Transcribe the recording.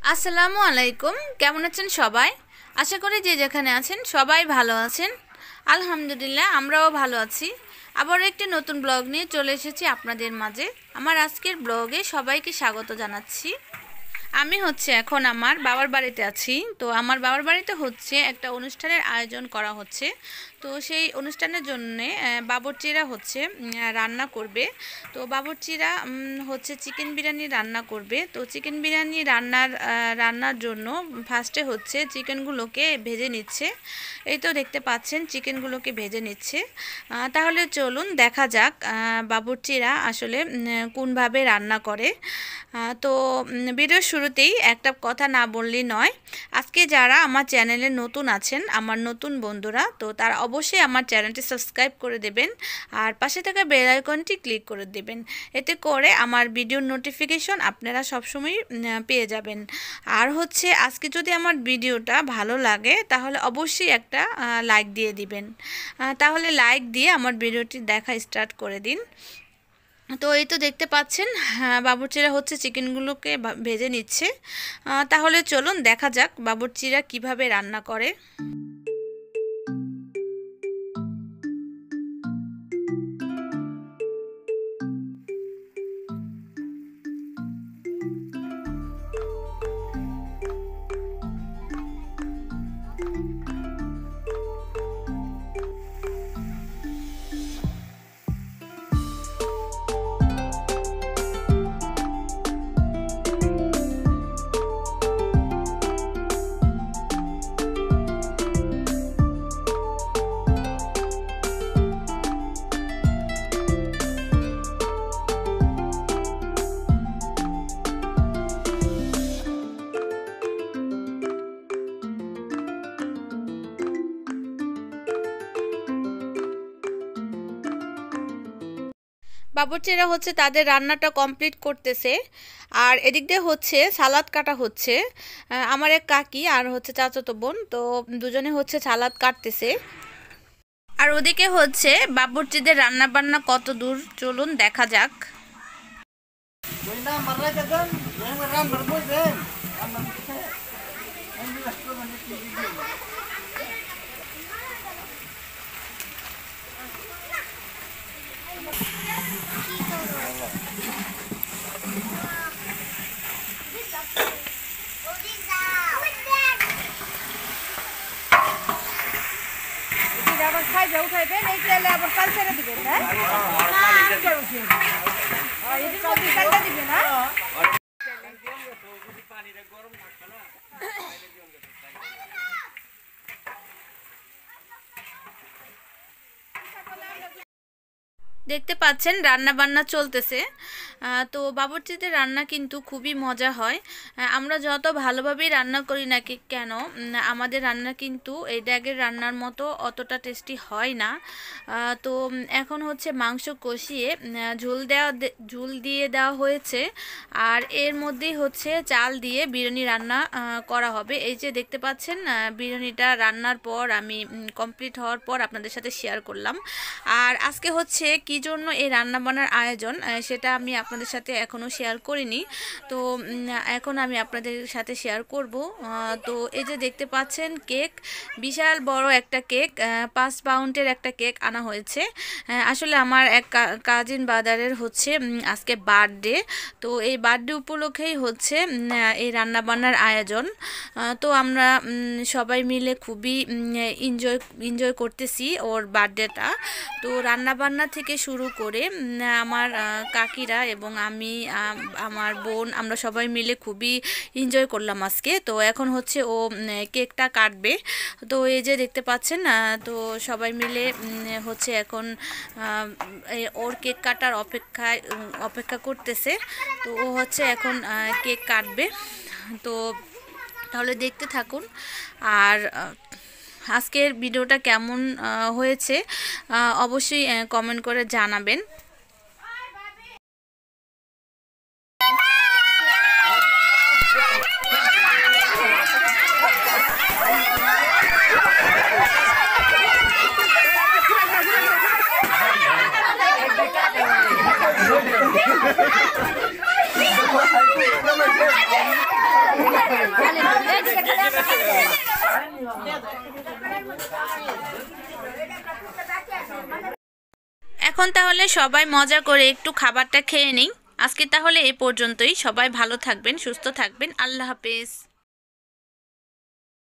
আসসালামু আলাইকুম। কেমন আছেন সবাই? আশা করি যে যেখানে আছেন সবাই ভালো আছেন। আলহামদুলিল্লাহ আমরাও ভালো আছি। আবার একটি নতুন ব্লগ নিয়ে চলে এসেছি আপনাদের মাঝে। আমার আজকের ব্লগে সবাইকে স্বাগত জানাচ্ছি। আমি এখন আমার বাবার বাড়িতে আছি। তো আমার বাবার বাড়িতে একটা অনুষ্ঠানের আয়োজন করা হচ্ছে। তো সেই অনুষ্ঠানের জন্যে বাবুর্চিরা রান্না করবে। তো বাবুর্চিরা চিকেন বিরিয়ানি রান্না করবে। তো চিকেন বিরিয়ানি রান্নার জন্য ফার্স্টে চিকেনগুলোকে ভেজে নিচ্ছে। এই তো দেখতে পাচ্ছেন চিকেনগুলোকে ভেজে নিচ্ছে। তাহলে চলুন দেখা যাক বাবুর্চিরা আসলে কোনভাবে রান্না করে। তো ভিডিওর শুরুতেই একটা কথা না বললেই নয়। আজকে যারা আমার চ্যানেলে নতুন আছেন, আমার নতুন বন্ধুরা, তো তারা অবশ্যই আমার চ্যানেলটি সাবস্ক্রাইব করে দেবেন আর পাশে থাকা বেল আইকনটি ক্লিক করে দেবেন। এতে করে আমার ভিডিওর নোটিফিকেশন আপনারা সবসময় পেয়ে যাবেন। আর আজকে যদি আমার ভিডিওটা ভালো লাগে তাহলে অবশ্যই একটা লাইক দিয়ে দিবেন। তাহলে লাইক দিয়ে আমার ভিডিওটি দেখা স্টার্ট করে দিন। তো এই তো দেখতে পাচ্ছেন বাবুর্চিরা চিকেনগুলোকে ভেজে নিচ্ছে। তাহলে চলুন দেখা যাক বাবুর্চিরা কিভাবে রান্না করে। বাবুর্চিরা তাদের রান্নাটা কমপ্লিট করতেছে। আর এদিক দিয়ে সালাদ কাটা হচ্ছে। আমার এক কাকি আর চাচাতো বোন, তো দুজনে সালাদ কাটতেছে। আর ওদিকে বাবুর্চিদের রান্না বান্না কত দূর চলুন দেখা যাক। আবার খাইবে উঠাইবেন, এই তেলে আবার কাল ছেড়ে দিবেন না, এটির মধ্যে কালটা দিবেন না। দেখতে পাচ্ছেন রান্না বান্না চলতেছে। তো বাবুর্চিদের রান্না কিন্তু খুবই মজা হয়। আমরা যত ভালোভাবেই রান্না করি না কেন, আমাদের রান্না কিন্তু এই ড্যাগের রান্নার মতো অতটা টেস্টি হয় না। তো এখন মাংস কষিয়ে ঝোল দিয়ে দেওয়া হয়েছে। আর এর মধ্যেই চাল দিয়ে বিরিয়ানি রান্না করা হবে। এই যে দেখতে পাচ্ছেন বিরিয়ানিটা রান্নার পর আমি কমপ্লিট হওয়ার পর আপনাদের সাথে শেয়ার করলাম। আর আজকে কি জন্য এই রান্না বান্নার আয়োজন সেটা আমি আপনাদের সাথে এখনও শেয়ার করিনি। তো এখন আমি আপনাদের সাথে শেয়ার করব। তো এই যে দেখতে পাচ্ছেন কেক, বিশাল বড় একটা কেক, 5 পাউন্ডের একটা কেক আনা হয়েছে। আসলে আমার এক কাজিন বাদারের আজকে বার্থডে। তো এই বার্থডে উপলক্ষেই এই রান্না বান্নার আয়োজন। তো আমরা সবাই মিলে খুবই এনজয় করতেছি ওর বার্থডেটা। তো রান্না বান্না থেকে শুরু করে আমার কাকিরা এবং আমি, আমার বোন, আমরা সবাই মিলে খুবই এনজয় করলাম আজকে। তো এখন ও কেকটা কাটবে। তো এই যে দেখতে পাচ্ছেন, তো সবাই মিলে এখন ওর কেক কাটার অপেক্ষা করতেছে। তো ও এখন কেক কাটবে। তো তাহলে দেখতে থাকুন। আর আজকের ভিডিওটা কেমন হয়েছে অবশ্যই কমেন্ট করে জানাবেন। এখন তাহলে সবাই মজা করে একটু খাবারটা খেয়ে নিই। আজকে তাহলে এ পর্যন্তই। সবাই ভালো থাকবেন, সুস্থ থাকবেন। আল্লাহ হাফেজ।